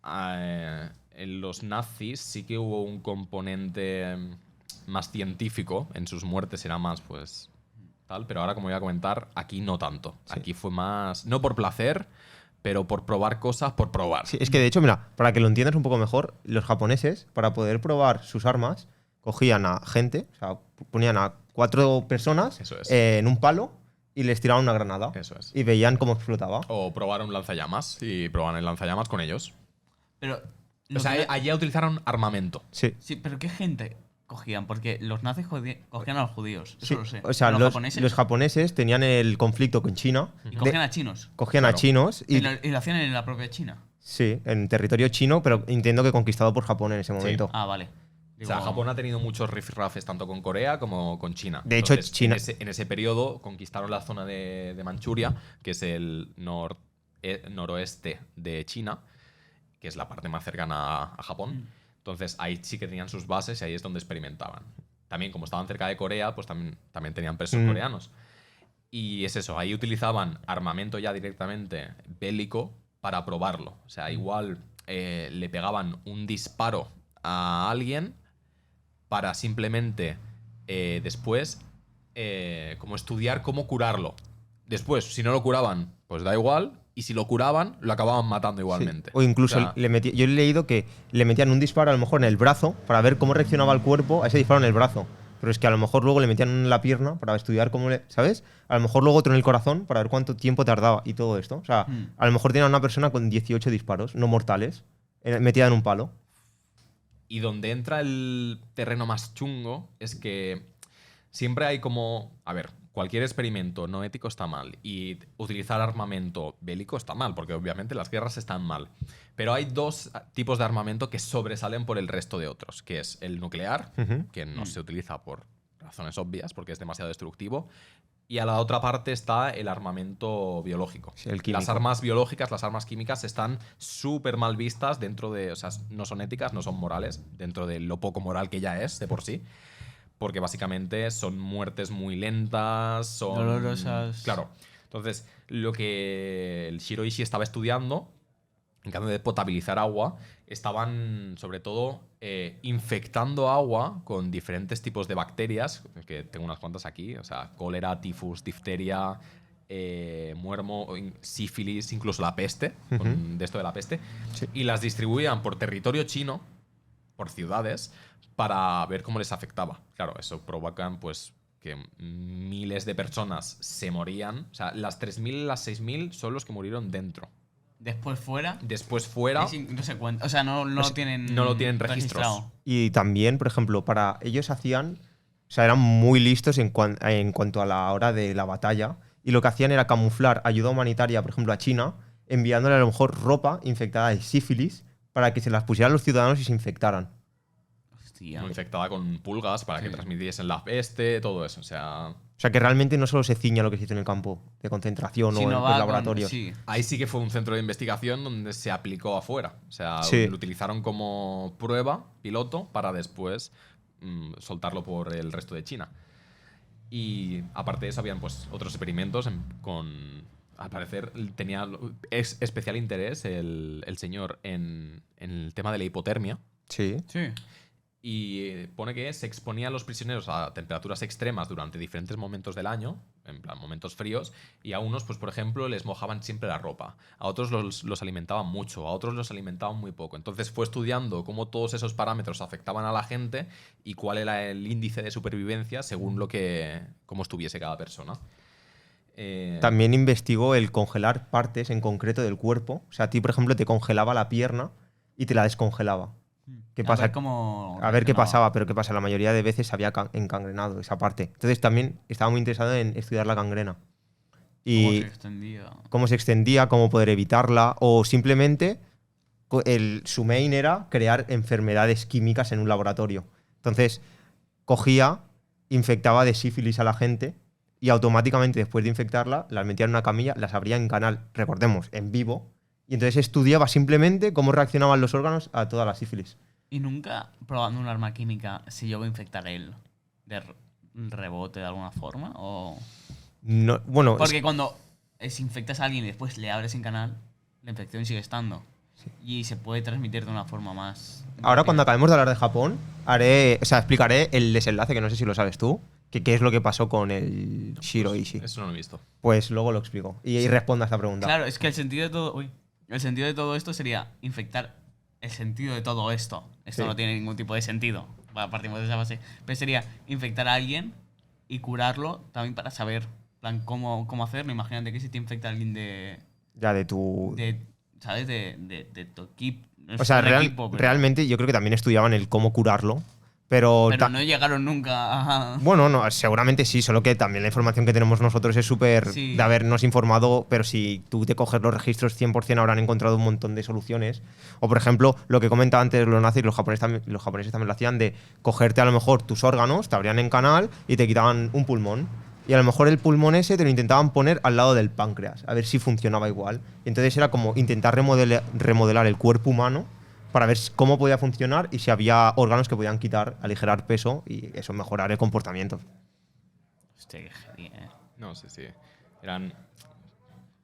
en los nazis sí que hubo un componente más científico, en sus muertes era más, pues, tal, pero ahora, como voy a comentar, aquí no tanto. Aquí fue más, no por placer, pero por probar cosas, por probar. Sí, es que de hecho, mira, para que lo entiendas un poco mejor, los japoneses, para poder probar sus armas, cogían a gente, o sea, ponían a 4 personas Eso es. en un palo y les tiraban una granada. Eso es. Y veían cómo explotaba. O probaron lanzallamas y probaban el lanzallamas con ellos. Pero. O lo sea, que- allá utilizaron armamento. Sí. Sí, pero ¿qué gente cogían? Porque los nazis cogían a los judíos. Eso Sí, lo sé. o sea, Pero los japoneses tenían el conflicto con China. Y cogían a chinos. Cogían Claro. a chinos y, Y lo hacían en la propia China. sí, en territorio chino, pero entiendo que conquistado por Japón en ese momento. Ah, vale. O sea, Japón ha tenido muchos rifirrafes tanto con Corea como con China. De hecho, Entonces, China- En ese periodo conquistaron la zona de Manchuria, que es el noroeste de China, que es la parte más cercana a Japón. Entonces ahí sí que tenían sus bases y ahí es donde experimentaban. También, como estaban cerca de Corea, pues también tenían presos coreanos. Y es eso, ahí utilizaban armamento ya directamente bélico para probarlo. O sea, igual le pegaban un disparo a alguien para simplemente después como estudiar cómo curarlo. Después, si no lo curaban, pues da igual. Y si lo curaban, lo acababan matando Sí. igualmente. O incluso O sea, yo he leído que le metían un disparo a lo mejor en el brazo para ver cómo reaccionaba el cuerpo a ese disparo en el brazo. Pero es que a lo mejor luego le metían en la pierna para estudiar cómo ¿sabes? A lo mejor luego otro en el corazón para ver cuánto tiempo tardaba y todo esto. O sea, a lo mejor tenían una persona con 18 disparos, no mortales, metida en un palo. Y donde entra el terreno más chungo es que siempre hay como... A ver, cualquier experimento no ético está mal. Y utilizar armamento bélico está mal, porque obviamente las guerras están mal. Pero hay dos tipos de armamento que sobresalen por el resto de otros, que es el nuclear, que no se utiliza por razones obvias, porque es demasiado destructivo. Y a la otra parte está el armamento biológico. Sí, el químico. Las armas biológicas, las armas químicas están súper mal vistas dentro de... O sea, no son éticas, no son morales, dentro de lo poco moral que ya es de por sí. Porque básicamente son muertes muy lentas, son... Dolorosas. Claro. Entonces, lo que el Shiroishi estaba estudiando, en cambio de potabilizar agua, estaban sobre todo infectando agua con diferentes tipos de bacterias, que tengo unas cuantas aquí, o sea, cólera, tifus, difteria, muermo, sífilis, incluso la peste, de esto de la peste, y las distribuían por territorio chino, por ciudades, para ver cómo les afectaba. Claro, eso provocan pues que miles de personas se morían, o sea, las 3.000, las 6.000 son los que murieron dentro. Después fuera. Después fuera. No se cuenta. O sea, no lo tienen. No lo tienen registros. registrado. Y también, por ejemplo, para ellos hacían... O sea, eran muy listos en cuanto a la hora de la batalla. Y lo que hacían era camuflar ayuda humanitaria, por ejemplo, a China, enviándole a lo mejor ropa infectada de sífilis para que se las pusieran los ciudadanos y se infectaran. Hostia. Infectada con pulgas para que transmitiesen la peste, todo eso. O sea, que realmente no solo se ciña lo que se hizo en el campo de concentración o en los laboratorios. Sí. ahí sí que fue un centro de investigación donde se aplicó afuera. O sea, Sí. lo utilizaron como prueba, piloto, para después soltarlo por el resto de China. Y aparte de eso, habían pues otros experimentos con... Al parecer tenía especial interés el señor en el tema de la hipotermia. Sí. Sí. Y pone que se exponía a los prisioneros a temperaturas extremas durante diferentes momentos del año, en plan momentos fríos, y a unos, pues por ejemplo, les mojaban siempre la ropa, a otros los alimentaban mucho, a otros los alimentaban muy poco. Entonces fue estudiando cómo todos esos parámetros afectaban a la gente y cuál era el índice de supervivencia según cómo estuviese cada persona. También investigó el congelar partes en concreto del cuerpo. O sea, a ti, por ejemplo, te congelaba la pierna y te la descongelaba. ¿Qué pasa? A ver qué pasaba, pero ¿qué pasa? La mayoría de veces se había encangrenado esa parte. Entonces también estaba muy interesado en estudiar la gangrena. Y ¿Cómo se extendía? Cómo se extendía, cómo poder evitarla, o simplemente su main era crear enfermedades químicas en un laboratorio. Entonces cogía, infectaba de sífilis a la gente y automáticamente después de infectarla, las metía en una camilla, las abría en canal, recordemos, en vivo, y entonces estudiaba simplemente cómo reaccionaban los órganos a toda la sífilis. ¿Y nunca, probando un arma química, se llegó a infectar él de rebote de alguna forma? ¿O? No, bueno, Porque cuando si infectas a alguien y después le abres en canal, la infección sigue estando. Y se puede transmitir de una forma más... ahora cuando acabemos de hablar de Japón, explicaré el desenlace, que no sé si lo sabes tú, que qué es lo que pasó con el Shiroishi. Eso no lo he visto. Pues luego lo explico y respondo a esta pregunta. Claro, es que el sentido de todo... el sentido de todo esto sería infectar el sentido de todo esto. Esto Sí. no tiene ningún tipo de sentido. Partimos de esa base. Pero sería infectar a alguien y curarlo también para saber plan, cómo hacerlo. Imagínate que si te infecta alguien Ya de tu... ¿sabes? De tu equipo. o sea, equipo, pero- realmente yo creo que también estudiaban el cómo curarlo, pero no llegaron nunca a... bueno, no, seguramente sí, solo que también la información que tenemos nosotros es súper Sí. de habernos informado, pero si tú te coges los registros 100% habrán encontrado un montón de soluciones. O por ejemplo, lo que comentaba antes los nazis, los japoneses también lo hacían de cogerte a lo mejor tus órganos, te abrían en canal y te quitaban un pulmón. Y a lo mejor el pulmón ese te lo intentaban poner al lado del páncreas, a ver si funcionaba igual. Y entonces era como intentar remodelar el cuerpo humano para ver cómo podía funcionar y si había órganos que podían quitar, aligerar peso y eso mejorar el comportamiento. Hostia, qué genial. No sé si eran...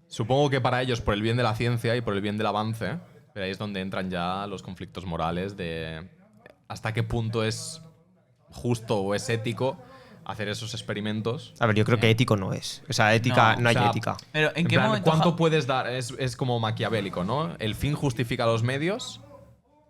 Supongo que para ellos, por el bien de la ciencia y por el bien del avance, pero ahí es donde entran ya los conflictos morales de hasta qué punto es justo o es ético hacer esos experimentos. A ver, yo creo que ético no es. O sea, ética, No, no hay o sea, ética. Pero ¿en En qué plan, momento... ¿cuánto puedes dar? Es como maquiavélico, ¿no? El fin justifica los medios.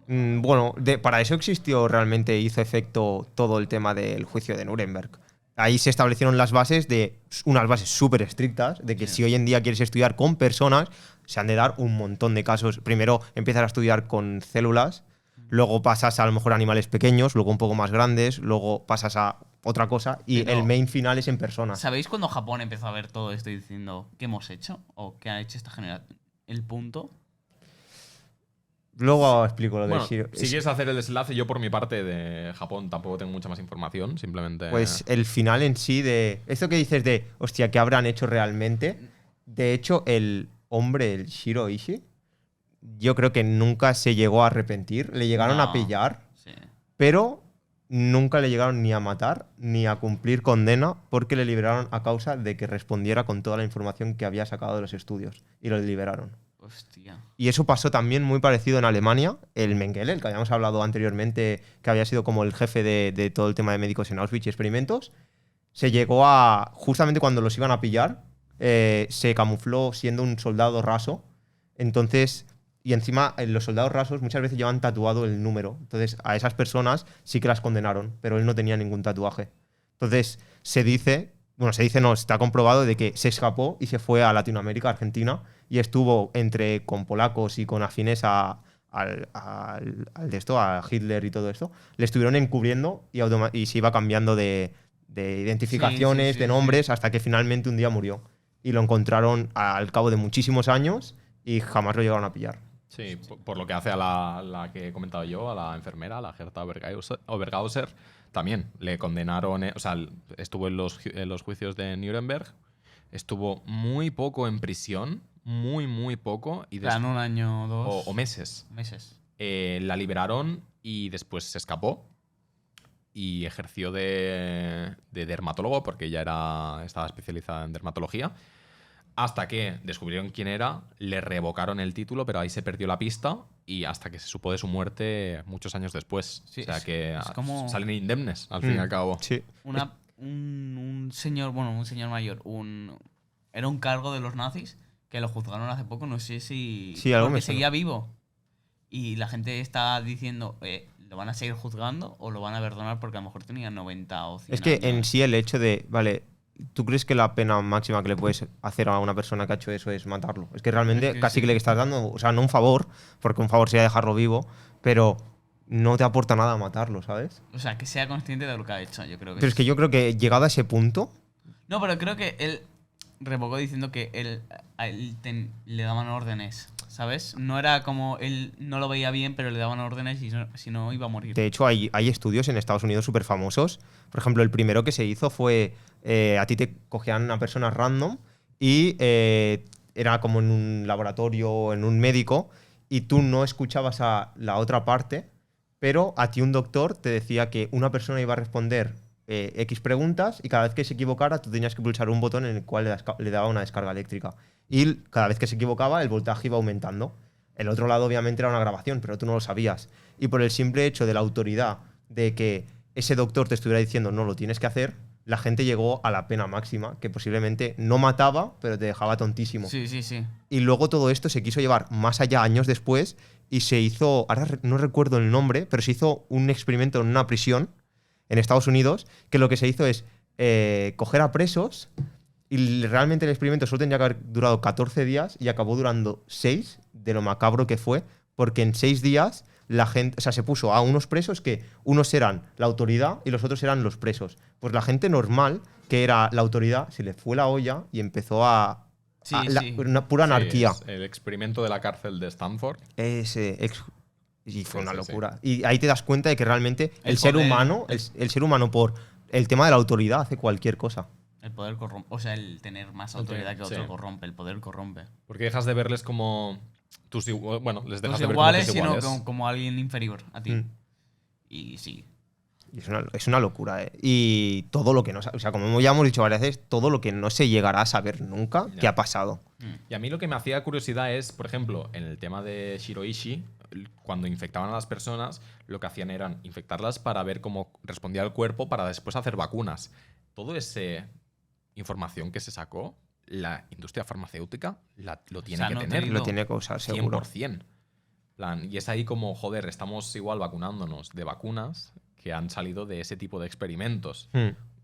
Bueno, para eso existió realmente, hizo efecto todo el tema del juicio de Nuremberg. Ahí se establecieron las bases de unas bases súper estrictas, de que si hoy en día quieres estudiar con personas, se han de dar un montón de casos. Primero empiezas a estudiar con células, luego pasas a lo mejor a animales pequeños, luego un poco más grandes, luego pasas a otra cosa y Pero- el main final es en persona. ¿Sabéis cuando Japón empezó a ver todo esto y diciendo qué hemos hecho? ¿O qué ha hecho esta generación? El punto. Luego explico lo de Bueno, Shiro. si quieres hacer el desenlace, yo por mi parte de Japón tampoco tengo mucha más información, simplemente... Pues el final en sí de... Esto que dices de, hostia, ¿qué habrán hecho realmente? De hecho, el hombre, el Shiro Ishii, yo creo que nunca se llegó a arrepentir. Le llegaron a No. pillar, Sí. pero nunca le llegaron ni a matar ni a cumplir condena porque le liberaron a causa de que respondiera con toda la información que había sacado de los estudios. Y lo liberaron. Hostia. Y eso pasó también muy parecido en Alemania. El Mengele, el que habíamos hablado anteriormente, que había sido como el jefe de todo el tema de médicos en Auschwitz y experimentos, se llegó a, justamente cuando los iban a pillar, se camufló siendo un soldado raso. Entonces, y encima los soldados rasos muchas veces llevan tatuado el número. Entonces, a esas personas sí que las condenaron, pero él no tenía ningún tatuaje. Entonces, se dice no, está comprobado de que se escapó y se fue a Latinoamérica, Argentina, y estuvo con polacos y con afines al de esto, a Hitler y todo esto. Le estuvieron encubriendo y se iba cambiando de identificaciones, sí, de nombres, hasta que finalmente un día murió. Y lo encontraron al cabo de muchísimos años y jamás lo llegaron a pillar. Sí, por lo que hace a la que he comentado yo, a la enfermera, a la Gerta Obergauser, también le condenaron, o sea, estuvo en los juicios de Nuremberg, estuvo muy poco en prisión, muy poco, y Plan un año o dos. o meses. Meses. La liberaron y después se escapó y ejerció de dermatólogo porque ella estaba especializada en dermatología. Hasta que descubrieron quién era, le revocaron el título, pero ahí se perdió la pista y hasta que se supo de su muerte muchos años después. Sí, o sea que es como- salen indemnes, al fin y al cabo. Sí. Un señor, bueno, un señor mayor, era un cargo de los nazis que lo juzgaron hace poco, no sé si... Sí, algo porque me suena. seguía vivo. Y la gente está diciendo, ¿lo van a seguir juzgando o lo van a perdonar porque a lo mejor tenía 90 o 100 Es que en años? sí el hecho de, vale, ¿tú crees que la pena máxima que le puedes hacer a una persona que ha hecho eso es matarlo? Es que realmente Es que casi sí. que le estás dando, o sea, no un favor, porque un favor sería dejarlo vivo, pero no te aporta nada matarlo, ¿sabes? O sea, que sea consciente de lo que ha hecho, yo creo que Pero es que yo creo que llegado a ese punto, No, pero creo que él revocó diciendo que a él le daban órdenes, ¿sabes? No era como él no lo veía bien, pero le daban órdenes y si no iba a morir. de hecho, hay estudios en Estados Unidos súper famosos. Por ejemplo, el primero que se hizo fue, a ti te cogían una persona random y era como en un laboratorio o en un médico y tú no escuchabas a la otra parte, pero a ti un doctor te decía que una persona iba a responder X preguntas y cada vez que se equivocara tú tenías que pulsar un botón en el cual le daba una descarga eléctrica. Y cada vez que se equivocaba el voltaje iba aumentando. El otro lado obviamente era una grabación, pero tú no lo sabías. Y por el simple hecho de la autoridad de que ese doctor te estuviera diciendo no lo tienes que hacer, la gente llegó a la pena máxima, que posiblemente no mataba, pero te dejaba tontísimo. Sí, sí, sí. Y luego todo esto se quiso llevar más allá años después y se hizo, ahora no recuerdo el nombre, pero se hizo un experimento en una prisión en Estados Unidos, que lo que se hizo es coger a presos y realmente el experimento solo tendría que haber durado 14 días y acabó durando 6, de lo macabro que fue, porque en 6 días la gente, o sea, se puso a unos presos que unos eran la autoridad y los otros eran los presos. Pues la gente normal, que era la autoridad, se le fue la olla y empezó Sí, sí. una pura anarquía. Sí, es el experimento de la cárcel de Stanford. Y fue Sí, una sí, locura. Y ahí te das cuenta de que realmente el ser poder- humano, el ser humano por el tema de la autoridad hace cualquier cosa. El poder corrompe. O sea, el tener más autoridad que otro sí. corrompe. El poder corrompe. Porque dejas de verles como bueno, les dejas Los de ver iguales, como tus sino iguales. como alguien inferior a ti. Mm. Y sí. Y es una locura, ¿eh? Y todo lo que no... O sea, como ya hemos dicho varias veces, todo lo que no se llegará a saber nunca Ya. qué ha pasado. Y a mí lo que me hacía curiosidad es, por ejemplo, en el tema de Shiroishi, cuando infectaban a las personas, lo que hacían eran infectarlas para ver cómo respondía el cuerpo para después hacer vacunas. Toda esa información que se sacó, la industria farmacéutica lo tiene sea, que no tener. te Lo tiene que usar, seguro. 100%. Plan, y es ahí como, joder, estamos igual vacunándonos de vacunas que han salido de ese tipo de experimentos.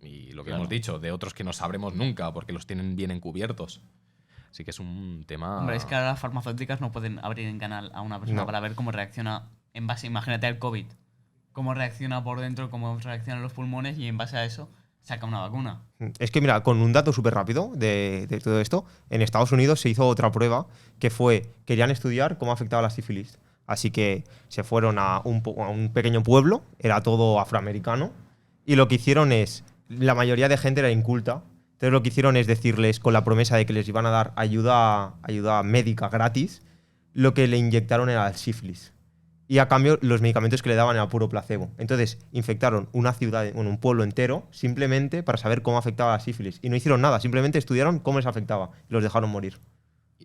Y lo que Claro. hemos dicho, de otros que no sabremos nunca porque los tienen bien encubiertos. Así que es un tema... Hombre, es que ahora las farmacéuticas no pueden abrir en canal a una persona No. para ver cómo reacciona en base, imagínate al COVID, cómo reacciona por dentro, cómo reaccionan los pulmones y en base a eso saca una vacuna. Es que mira, con un dato súper rápido de todo esto, en Estados Unidos se hizo otra prueba que fue, querían estudiar cómo afectaba la sífilis. Así que se fueron a un pequeño pueblo, era todo afroamericano, y lo que hicieron es, la mayoría de gente era inculta, entonces lo que hicieron es decirles, con la promesa de que les iban a dar ayuda médica gratis, lo que le inyectaron era el sífilis. Y a cambio, los medicamentos que le daban era puro placebo. Entonces, infectaron una ciudad, un pueblo entero, simplemente para saber cómo afectaba la sífilis. Y no hicieron nada, simplemente estudiaron cómo les afectaba. Y los dejaron morir.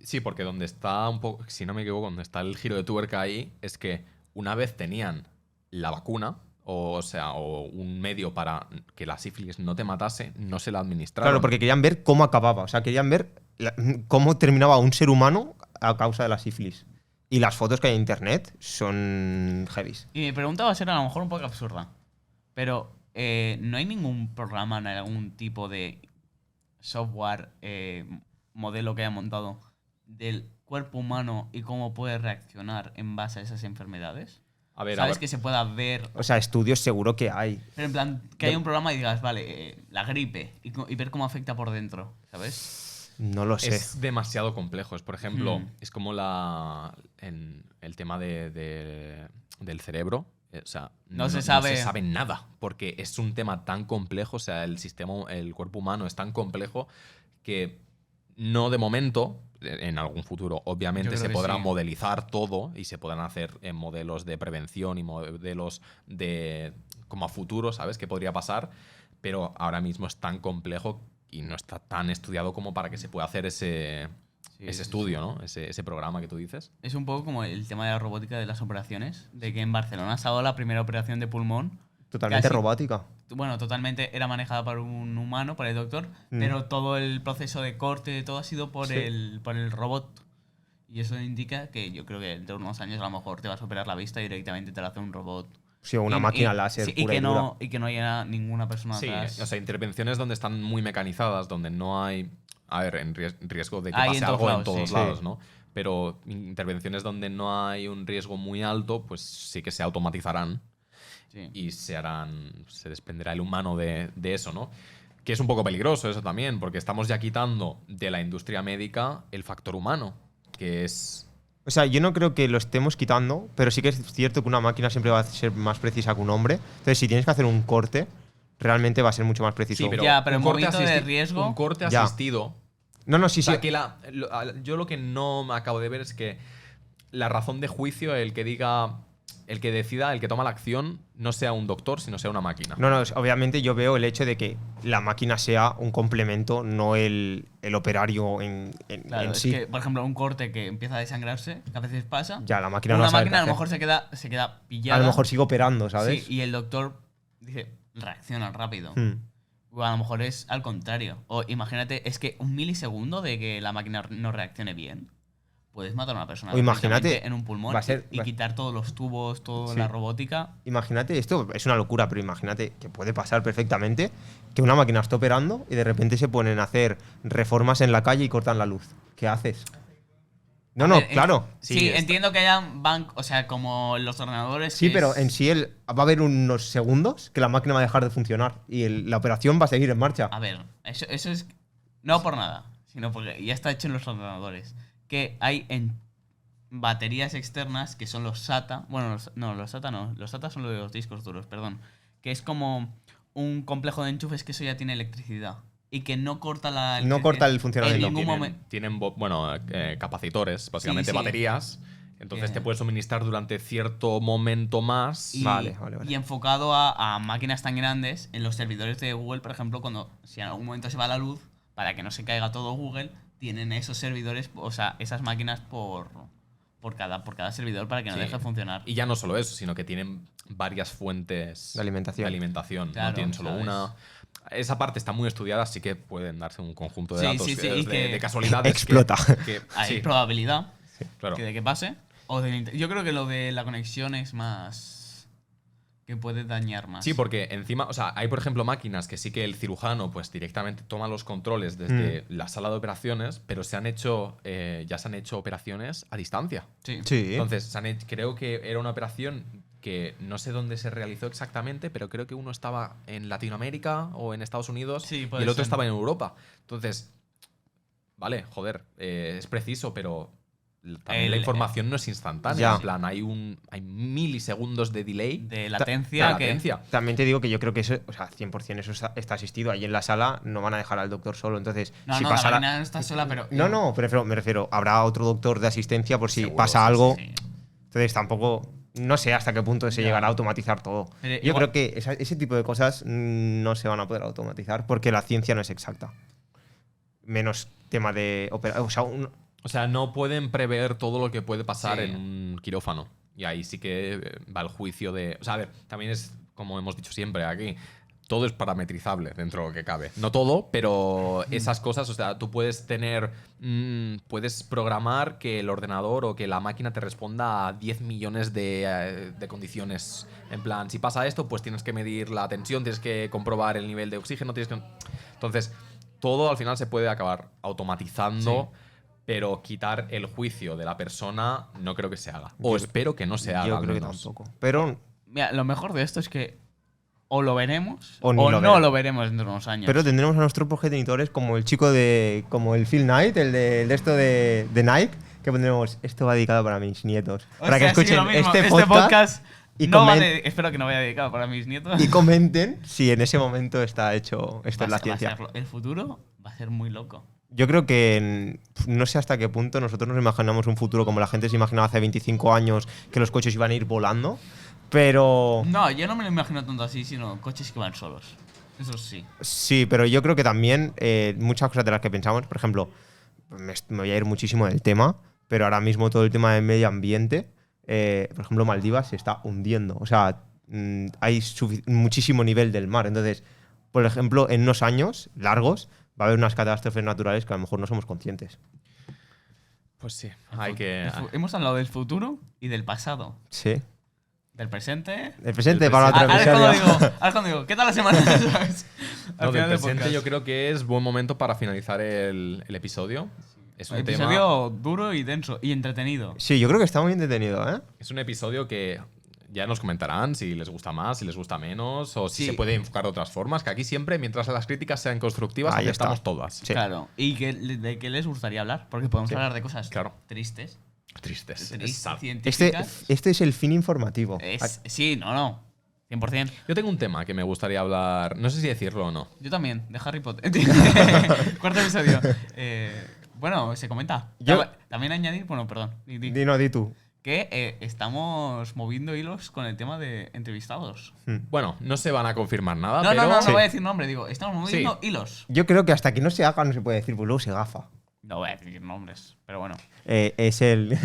Sí, porque donde está un poco, si no me equivoco, donde está el giro de tuerca ahí, es que una vez tenían la vacuna, o sea, o un medio para que la sífilis no te matase, no se la administraron. Claro, porque querían ver cómo acababa. O sea, querían ver cómo terminaba un ser humano a causa de la sífilis. Y las fotos que hay en internet son heavies. Y mi pregunta va a ser a lo mejor un poco absurda, pero ¿no hay ningún programa, en algún tipo de software, modelo que haya montado del cuerpo humano y cómo puede reaccionar en base a esas enfermedades? A ver, ¿Sabes? Que se pueda ver. O sea, estudios seguro que hay. Pero en plan, que haya un programa y digas, vale, la gripe y ver cómo afecta por dentro, ¿sabes? No lo sé. Es demasiado complejo. Es, por ejemplo, es como en el tema del cerebro. O sea, No se sabe. No se sabe nada, porque es un tema tan complejo. O sea, el cuerpo humano es tan complejo que no de momento, en algún futuro, obviamente, Yo creo se que podrá sí. modelizar todo y se podrán hacer modelos de prevención y modelos de como a futuro, ¿sabes? ¿Qué podría pasar? Pero ahora mismo es tan complejo y no está tan estudiado como para que se pueda hacer ese estudio, ¿no? Ese programa que tú dices. Es un poco como el tema de la robótica de las operaciones, de que en Barcelona se ha dado la primera operación de pulmón. Totalmente casi- robótica. Bueno, totalmente era manejada por un humano, por el doctor, pero todo el proceso de corte, todo ha sido por, Sí. por el robot. Y eso indica que yo creo que dentro de unos años a lo mejor te vas a operar la vista y directamente te lo hace un robot. Sí, una máquina láser sí, pura y dura. y que no haya ninguna persona Sí, atrás. o sea, intervenciones donde están muy mecanizadas, donde no hay, a ver, en riesgo de que Hay pase en todos algo en lados, todos sí. lados, ¿no? Pero intervenciones donde no hay un riesgo muy alto, pues sí que se automatizarán Sí. y se desprenderá el humano de eso, ¿no? Que es un poco peligroso eso también, porque estamos ya quitando de la industria médica el factor humano, que es... O sea, yo no creo que lo estemos quitando, pero sí que es cierto que una máquina siempre va a ser más precisa que un hombre. Entonces, si tienes que hacer un corte, realmente va a ser mucho más preciso. Sí, pero, Ya, pero un en corte momento de asisti- riesgo- Un corte Ya. asistido. No, no, sí, O sea, sí. que yo lo que no me acabo de ver es que la razón de juicio, el que diga, el que decida, el que toma la acción, no sea un doctor, sino sea una máquina. No, no, obviamente yo veo el hecho de que la máquina sea un complemento, no el operario en Claro, es sí. que, por ejemplo, un corte que empieza a desangrarse, que a veces pasa. Ya, la máquina no una va a saber máquina qué a lo hacer. mejor se queda pillada. A lo mejor sigue operando, ¿sabes? Sí, y el doctor dice, reacciona rápido. Hmm. O a lo mejor es al contrario. O imagínate, es que un milisegundo de que la máquina no reaccione bien, puedes matar a una persona O imagínate, perfectamente en un pulmón va a ser- y va- quitar todos los tubos, toda Sí. la robótica. Imagínate, esto es una locura, pero imagínate que puede pasar perfectamente que una máquina esté operando y de repente se ponen a hacer reformas en la calle y cortan la luz. ¿Qué haces? No, A no, ver, claro. Sí, está- entiendo que hayan bancos, o sea, como los ordenadores. Sí, que pero es- en sí va a haber unos segundos que la máquina va a dejar de funcionar y la operación va a seguir en marcha. A ver, eso es. No por nada, sino porque ya está hecho en los ordenadores. Que hay en baterías externas que son los SATA. Bueno, los SATA no. Los SATA son los discos duros, perdón. Que es como un complejo de enchufes que eso ya tiene electricidad. Y que no corta la No corta el funcionamiento. En ningún momento. Tienen capacitores, básicamente Sí, sí. baterías. Entonces Que- te puedes suministrar durante cierto momento más. Y, Vale. y enfocado a máquinas tan grandes, en los servidores de Google, por ejemplo, cuando si en algún momento se va la luz, para que no se caiga todo Google, tienen esos servidores, o sea, esas máquinas por cada servidor para que no Sí. deje de funcionar. Y ya no solo eso, sino que tienen varias fuentes De alimentación. Claro, no tienen solo ¿sabes? una. Esa parte está muy estudiada, así que pueden darse un conjunto de Sí, datos sí, sí, de, y que- de casualidades. Explota. Hay sí, probabilidad claro. de que pase. Yo creo que lo de la conexión es más que puede dañar más. Sí, porque encima, o sea, hay por ejemplo máquinas que sí que el cirujano pues directamente toma los controles desde la sala de operaciones, pero ya se han hecho operaciones a distancia. Sí. Sí. Entonces, creo que era una operación que no sé dónde se realizó exactamente, pero creo que uno estaba en Latinoamérica o en Estados Unidos Sí, y puede el otro ser. estaba en Europa. Entonces, vale, joder, es preciso, pero también la información no es instantánea. Ya. En plan, hay milisegundos de delay. De latencia. de que- latencia. También te digo que yo creo que eso, o sea, 100% eso está asistido. Ahí en la sala no van a dejar al doctor solo. Entonces, No, si no, pasa la máquina no está sola, pero. No, me refiero, habrá otro doctor de asistencia por si Seguro, pasa sí, algo. Sí. Entonces tampoco, no sé hasta qué punto se Ya. llegará a automatizar todo. Pero Yo igual- creo que ese tipo de cosas no se van a poder automatizar porque la ciencia no es exacta. Menos tema de o sea, O sea, no pueden prever todo lo que puede pasar Sí. en un quirófano. Y ahí sí que va el juicio de. O sea, a ver, también es, como hemos dicho siempre aquí, todo es parametrizable dentro de lo que cabe. No todo, pero esas cosas, o sea, tú puedes tener. Puedes programar que el ordenador o que la máquina te responda a 10 millones de condiciones. En plan, si pasa esto, pues tienes que medir la tensión, tienes que comprobar el nivel de oxígeno, tienes que. Entonces, todo al final se puede acabar automatizando. Pero quitar el juicio de la persona no creo que se haga. O Yo- espero que no se haga. yo al creo que menos. tampoco. Pero Mira, lo mejor de esto es que o lo veremos O o, ni lo no veremos. lo veremos dentro de unos años. Pero tendremos a nuestros progenitores como el chico como el Phil Knight, el de esto de Nike, que pondremos, esto va dedicado para mis nietos. O para que sea, sí, escuchen lo mismo, este podcast y, no comen- espero que no vaya dedicado para mis nietos. y comenten si en ese momento está hecho esto en la Va a ciencia. ser- el futuro va a ser muy loco. Yo creo que no sé hasta qué punto nosotros nos imaginamos un futuro como la gente se imaginaba hace 25 años que los coches iban a ir volando, pero No, yo no me lo imagino tanto así, sino coches que van solos. Eso sí. sí, pero yo creo que también muchas cosas de las que pensamos, por ejemplo, me voy a ir muchísimo del tema, pero ahora mismo todo el tema del medio ambiente, por ejemplo, Maldivas se está hundiendo, o sea, hay muchísimo nivel del mar, entonces, por ejemplo, en unos años largos va a haber unas catástrofes naturales que a lo mejor no somos conscientes. Pues sí, hay que. Hemos hablado del futuro y del pasado. Sí. Del presente. El presente El para otro Ahora es cuando episodio. digo, ahora es cuando digo, ¿qué tal la semana? ¿Sabes? Al No, del final del presente podcast. yo creo que es buen momento para finalizar el episodio. Es un Un tema. episodio duro y denso y entretenido. Sí, yo creo que está muy entretenido, ¿eh? Es un episodio que ya nos comentarán si les gusta más, si les gusta menos, o si Sí. se puede enfocar de otras formas. Que aquí siempre, mientras las críticas sean constructivas, Ahí aceptamos está. todas. Sí. Claro. ¿Y de qué les gustaría hablar? Porque podemos Sí. hablar de cosas Claro. tristes. Tristes. Tristes, Este científicas. es el fin informativo. Sí, no. 100%. Yo tengo un tema que me gustaría hablar. No sé si decirlo o no. Yo también, de Harry Potter. Cuarto episodio. Bueno, se comenta. Yo- También añadir, bueno, perdón. Di. Di tú. Que estamos moviendo hilos con el tema de entrevistados. Bueno, no se van a confirmar nada, No, pero. no Sí. voy a decir nombre, digo, estamos moviendo hilos. Yo creo que hasta que no se haga no se puede decir, pues luego se gafa. No voy a decir nombres, pero bueno. Es el.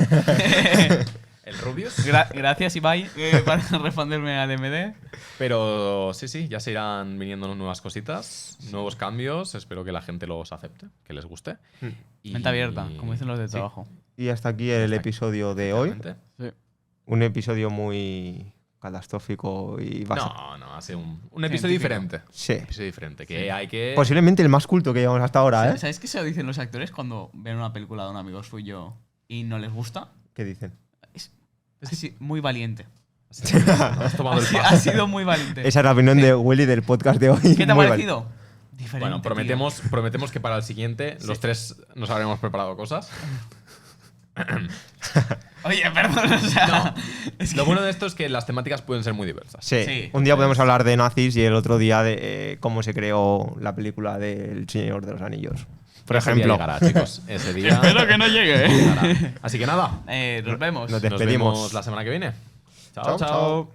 El Rubius. Gracias, Ibai, para responderme al MD. Pero sí, ya se irán viniendo nuevas cositas, nuevos cambios. Espero que la gente los acepte, que les guste. Y- Mente abierta, como dicen los de sí, trabajo. Y hasta aquí el episodio de hoy. efectivamente. Sí. Un episodio muy catastrófico y No, ha sido un episodio Científico. diferente. Sí. Un episodio diferente. Que hay que. Posiblemente el más culto que llevamos hasta ahora, ¿eh? ¿Sabéis qué se lo dicen los actores cuando ven una película de un amigo suyo y no les gusta? ¿Qué dicen? Es así, muy valiente. Has tomado el Ha paso. sido muy valiente. Esa es la opinión de Willy del podcast de hoy. ¿Qué te ha Muy parecido? Diferente. Bueno, prometemos que para el siguiente los tres nos habremos preparado cosas. Oye, perdón, o sea. es que- Lo bueno de esto es que las temáticas pueden ser muy diversas. Sí. Sí. Un día podemos hablar de nazis y el otro día de cómo se creó la película del Señor de los Anillos. Por Ese día ejemplo. llegará, chicos. Ese día. Espero que no llegue. llegará. Así que nada. Nos vemos. Nos Nos despedimos. vemos la semana que viene. Chao, chao.